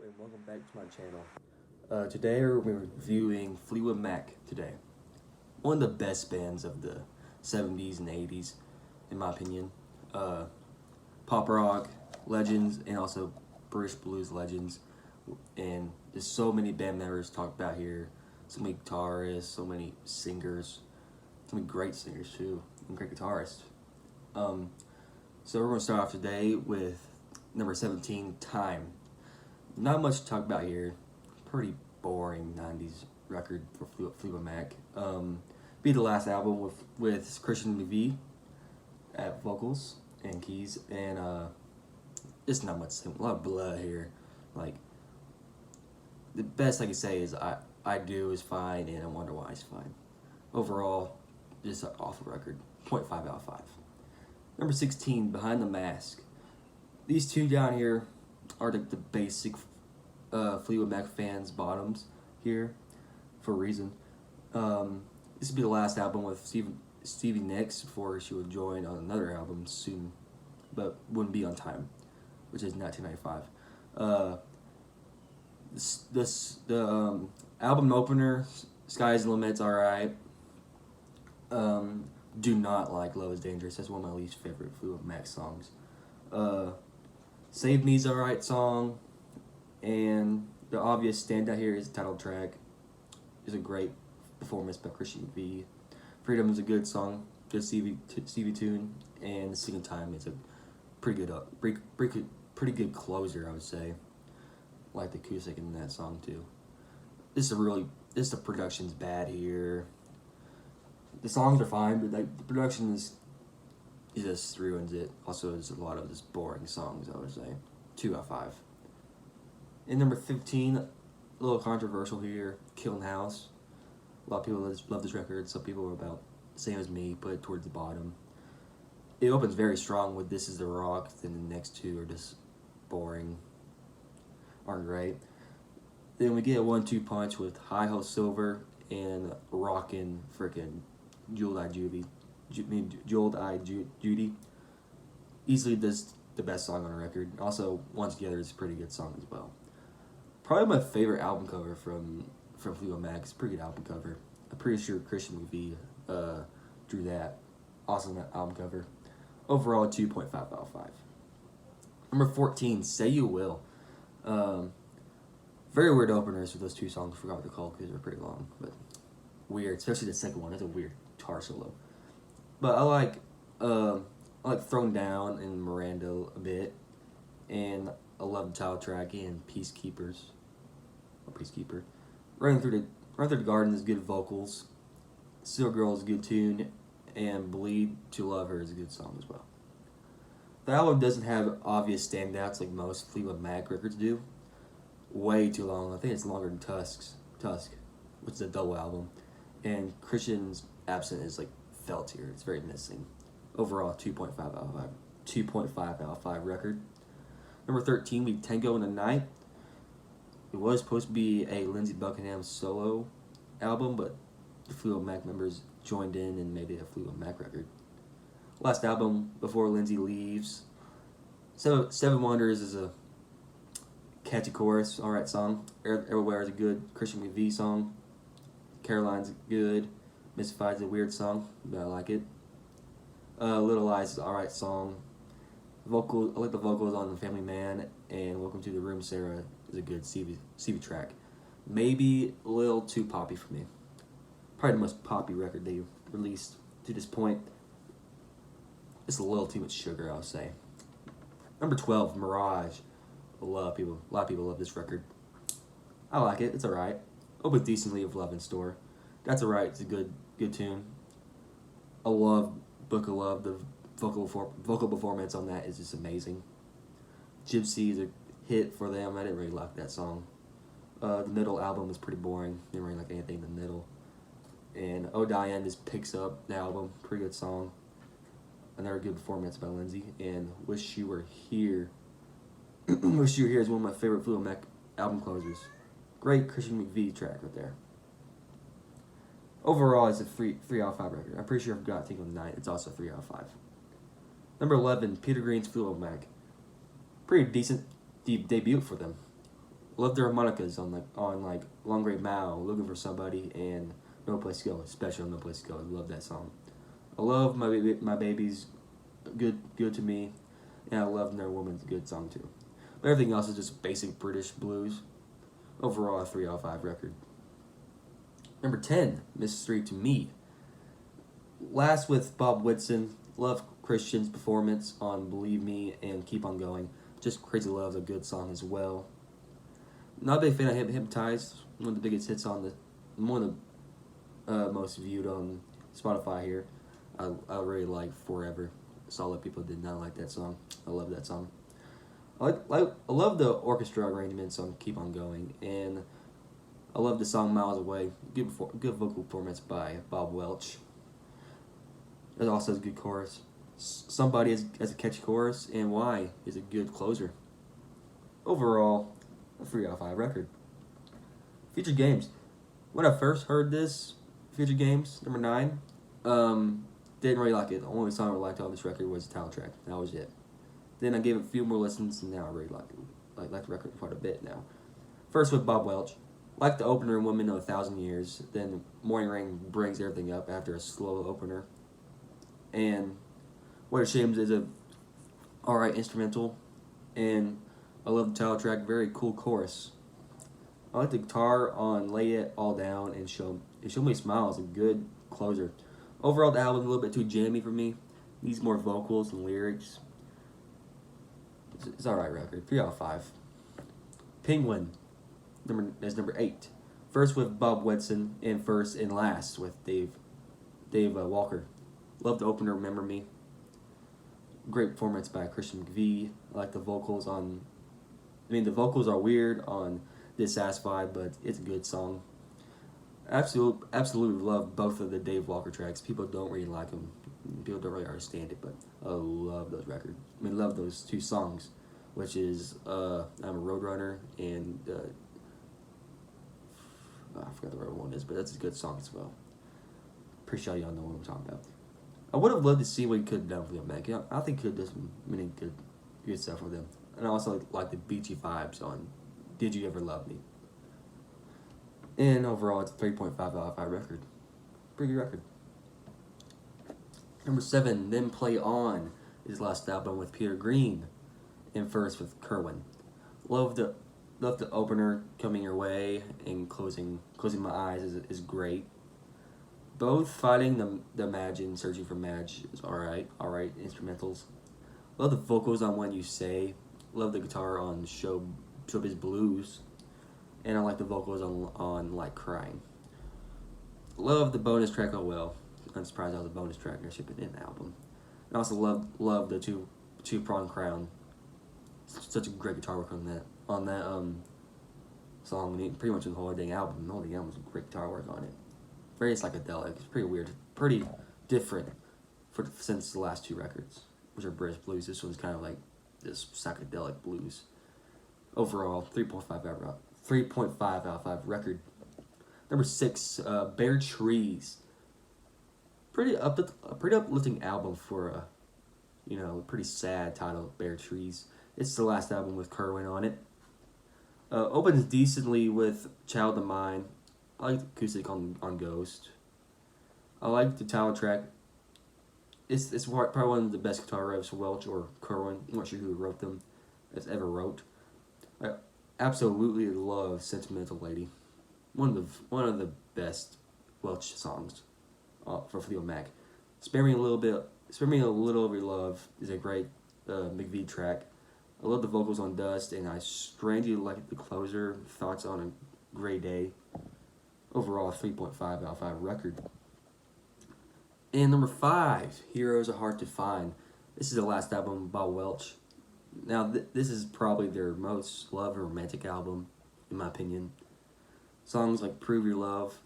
and welcome back to my channel. Today we're reviewing Fleetwood Mac today. One of the best bands of the 70s and 80s, in my opinion. Pop rock legends and also British blues legends. And there's so many band members talked about here. So many guitarists, so many singers, so many great singers too, and great guitarists. So we're going to start off today with number 17, Time. Not much to talk about here. Pretty boring 90s record for Fleetwood Mac. Be the last album with Christian McVie at vocals and keys, and just not much. A lot of blood here. Like, the best I can say is I Do is fine, and I Wonder Why is fine. Overall, just an awful record. 0.5 out of 5. Number 16, Behind the Mask. These two down here are the basic Fleetwood Mac fans' bottoms here for a reason. This would be the last album with Stevie Nicks before she would join on another album soon, but wouldn't be on time, which is 1995. The album opener, Sky's the Limit's alright. Do not like Love is Dangerous. That's one of my least favorite Fleetwood Mac songs. Save Me's alright song, and the obvious standout here is the title track. It's a great performance by Christian McVie. Freedom is a good song, good Stevie tune, and The Second Time is a pretty good closer, I would say. I like the acoustic in that song too. The production's bad here. The songs are fine, but like the production it just ruins it. Also, there's a lot of just boring songs, I would say. 2 out of 5. And number 15, a little controversial here, Killing House. A lot of people love this record. Some people are about the same as me, put it towards the bottom. It opens very strong with This Is the Rock, then the next two are just boring, aren't great. Then we get a 1-2 punch with High Ho Silver and Rockin' frickin' Jeweled-Eyed Judy. Easily the best song on the record. Also, Once Together is a pretty good song as well. Probably my favorite album cover from Fleetwood Mac. It's a pretty good album cover. I'm pretty sure Christian McVie drew that. Awesome album cover. Overall, 2.5 out of 5. Number 14, Say You Will. Very weird openers with those two songs. I forgot what they're called because they're pretty long, but weird. Especially the second one. It's a weird guitar solo. But I like Thrown Down and Miranda a bit, and I love the title track and Peacekeeper. Running Through the Garden is good vocals. Still Girl is a good tune, and Bleed to Love Her is a good song as well. The album doesn't have obvious standouts like most Fleetwood Mac records do. Way too long. I think it's longer than Tusk, which is a double album, and Christian's absent is like felt here. It's very missing. Overall, 2.5 out of 5. 2.5 out of 5 record. Number 13, We Tango in the Night. It was supposed to be a Lindsey Buckingham solo album, but the Fleetwood Mac members joined in and made it a Fleetwood Mac record. Last album before Lindsey leaves. Seven Wonders is a catchy chorus, alright song. Everywhere is a good Christian McVie song. Caroline's good. Mystified's a weird song, but I like it. Little Lies is an alright song. I like the vocals on The Family Man, and Welcome to the Room, Sarah is a good Stevie track. Maybe a little too poppy for me. Probably the most poppy record they released to this point. It's a little too much sugar, I'll say. Number 12, Mirage. A lot of people love this record. I like it. It's alright. Opens decently with Love in Store. That's alright. It's a good tune. I love Book of Love. The vocal performance on that is just amazing. Gypsy is a hit for them. I didn't really like that song. The middle album was pretty boring. Didn't really like anything in the middle. And Oh Diane just picks up the album. Pretty good song. Another good performance by Lindsey. And Wish You Were Here. Wish You Were Here is one of my favorite Fleetwood Mac album closers. Great Christian McVie track right there. Overall, it's a 3 out of 5 record. I'm pretty sure I forgot Tango in the Night. It's also a 3 out of 5. Number 11, Peter Green's Fleetwood Mac. Pretty decent debut for them. Love the harmonicas on Long Great Mile, Looking for Somebody, and No Place to Go, especially on No Place to Go. I love that song. I love my baby's good to me, and I love Another Woman's a good song too. But everything else is just basic British blues. Overall, a 3 out of 5 record. Number 10, Mystery to Me. Last with Bob Whitson. Love Christian's performance on Believe Me and Keep On Going. Just Crazy Love's a good song as well. Not a big fan of Hypnotized. One of the biggest hits one of the most viewed on Spotify here. I really like Forever. Saw that people did not like that song. I love that song. I love the orchestra arrangements on Keep On Going, and I love the song Miles Away. Good vocal performance by Bob Welch. It also has a good chorus. Somebody has a catchy chorus, and Why is a good closer. Overall, a 3 out of 5 record. Featured games. When I first heard this, Featured Games, number 9, didn't really like it. The only song I liked on this record was the title track. That was it. Then I gave it a few more listens, and now I really like it. Like the record quite a bit now. First with Bob Welch. Like the opener, Woman of 1,000 Years. Then Morning Rain brings everything up after a slow opener. And What a Shame is a alright instrumental. And I love the title track. Very cool chorus. I like the guitar on Lay It All Down and Show Me Smiles. A good closer. Overall, the album is a little bit too jammy for me. Needs more vocals and lyrics. It's alright record. 3 out of 5. Penguin is number 8. First with Bob Whitson, and first and last with Dave Walker. Love the opener, Remember Me. Great performance by Christian McVie. I like the vocals on. The vocals are weird on Dissatisfied, but it's a good song. Absolutely love both of the Dave Walker tracks. People don't really like them. People don't really understand it, but I love those records. Love those 2 songs, which is I'm a Roadrunner and I forgot the other one is, but that's a good song as well. Pretty sure y'all know what I'm talking about. I would have loved to see what he could have done for them back. I think he could have done some many good stuff with them. And I also like the beachy vibes on Did You Ever Love Me. And overall, it's a 3.5 out of 5 record. Pretty good record. Number 7, Then Play On, his last album with Peter Green, and first with Kerwin. Love the opener, Coming Your Way, and Closing My Eyes is great. Both Fighting the Imagine, Searching for Madge is alright instrumentals. Love the vocals on When You Say. Love the guitar on Showbiz Blues. And I like the vocals on Like Crying. Love the bonus track Oh Well. I'm surprised that was a bonus track and shipping in the album. And also love the two-prong crown. Such a great guitar work on that song. Pretty much the whole dang album. The whole dang album was great guitar work on it. Very psychedelic. It's pretty weird. Pretty different since the last 2 records, which are British blues. This one's kind of like this psychedelic blues. Overall, 3.5 out of 5 record. Number 6, Bare Trees. Pretty uplifting album for a pretty sad title, Bare Trees. It's the last album with Kerwin on it. Opens decently with Child of Mine. I like the acoustic on Ghost. I like the title track. It's probably one of the best guitar riffs for Welch or Kerwin. I'm not sure who wrote them, has ever wrote. I absolutely love Sentimental Lady. One of the best Welch songs for Fleetwood Mac. Spare Me a Little of Your Love is a great McVie track. I love the vocals on Dust, and I strangely like the closer, Thoughts on a Gray Day. Overall, 3.5 out of 5 record. And number 5, Heroes Are Hard to Find. This is the last album by Welch. Now, this is probably their most loved romantic album, in my opinion. Songs like Prove Your Love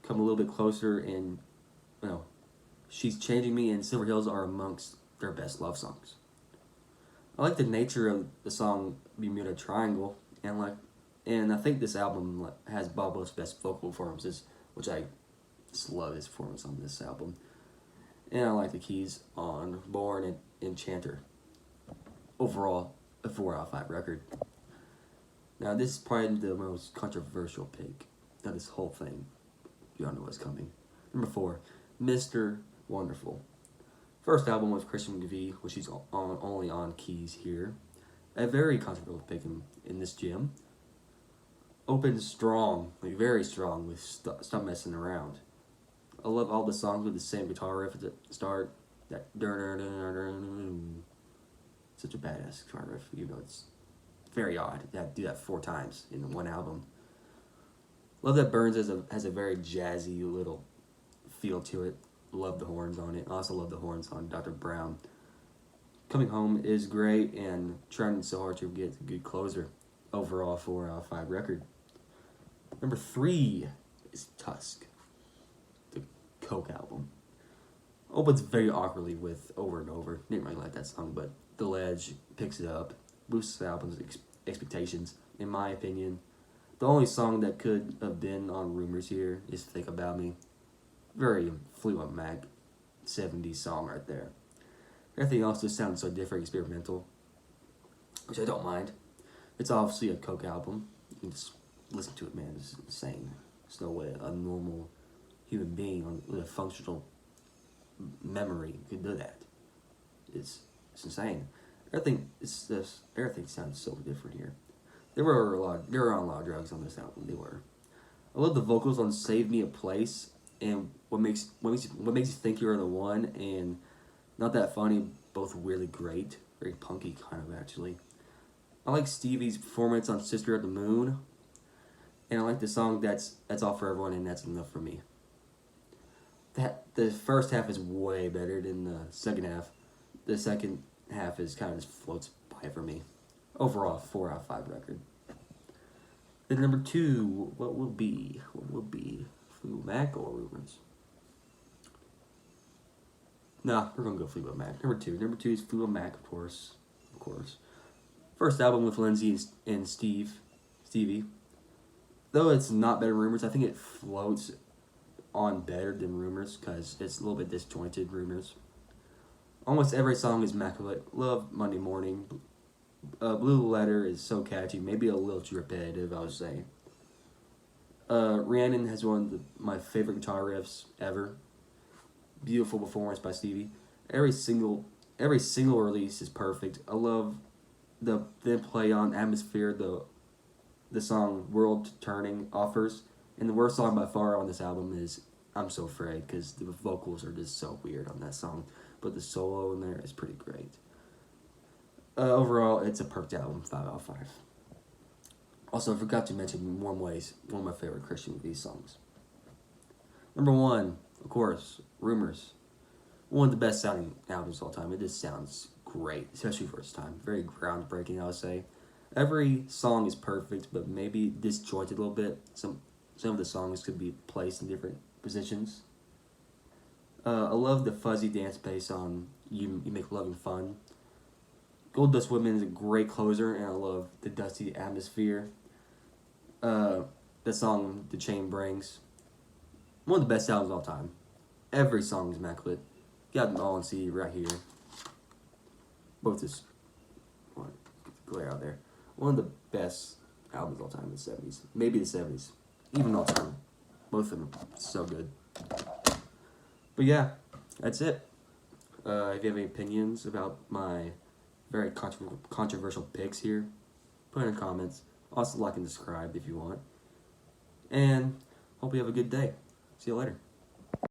come a little bit closer, and She's Changing Me and Silver Hills are amongst their best love songs. I like the nature of the song Bermuda Triangle, and I think this album has Bob Welch's best vocal performances, which I just love his performance on this album. And I like the keys on Born and Enchanter. Overall, a 4 out of 5 record. Now, this is probably the most controversial pick of this whole thing. You all know what's coming. Number 4, Mr. Wonderful. First album with Christian McVie, which he's only on keys here. A very controversial pick in this gym. Opens strong, like very strong, with Stop Messing Around. I love all the songs with the same guitar riff at the start. That such a badass guitar riff. You know, it's very odd to do that 4 times in one album. Love that Burns has a very jazzy little feel to it. Love the horns on it. Also love the horns on Dr. Brown. Coming Home is great, and trying so hard to get a good closer. Overall 4 out of 5 record. Number 3 is Tusk, the Coke album. Opens very awkwardly with Over and Over. Didn't really like that song, but The Ledge picks it up, boosts the album's expectations, in my opinion. The only song that could have been on Rumors here is Think About Me. Very Fleetwood Mac 70s song right there. Everything else just sounds so different, experimental, which I don't mind. It's obviously a Coke album. You can just listen to it, man. It's insane. There's no way a normal human being with a functional memory could do that. It's insane. Everything sounds so different here. They were on a lot of drugs on this album. They were. I love the vocals on "Save Me a Place" and what makes you think you're the one, and not that funny, both weirdly great, very punky kind of actually. I like Stevie's performance on "Sister of the Moon," and I like the song "That's All for Everyone" and "That's Enough for Me." The first half is way better than the second half. The second half is kind of just floats by for me. Overall, 4 out of 5 record. Then number 2, what will be Fleetwood Mac or Rumors? Nah, we're gonna go Fleetwood Mac. Number 2 is Fleetwood Mac, of course. First album with Lindsay and Stevie. Though it's not better than Rumors, I think it floats on better than Rumors because it's a little bit disjointed. Rumors. Almost every song is immaculate. Love Monday Morning. Blue Letter is so catchy, maybe a little too repetitive, I would say. Rhiannon has one of my favorite guitar riffs ever. Beautiful performance by Stevie. Every single release is perfect. I love the play on Atmosphere, the song World Turning offers. And the worst song by far on this album is I'm So Afraid, because the vocals are just so weird on that song. But the solo in there is pretty great. Overall, it's a perfect album, 5 out of 5. Also, I forgot to mention Warm Ways, one of my favorite Christian McVie songs. Number 1, of course, Rumors. One of the best sounding albums of all time. It just sounds great, especially for its time. Very groundbreaking, I would say. Every song is perfect, but maybe disjointed a little bit. Some of the songs could be placed in different positions. I love the fuzzy dance bass on You Make Loving Fun. Gold Dust Women is a great closer, and I love the dusty atmosphere. The song The Chain Brings. One of the best albums of all time. Every song is immaculate. Got them all on CD right here. Both is glare out there. One of the best albums of all time in the 70s. Maybe the 70s. Even all time. Both of them are so good. But yeah, that's it. If you have any opinions about my very controversial picks here, put in the comments. Also like and subscribe if you want. And hope you have a good day. See you later.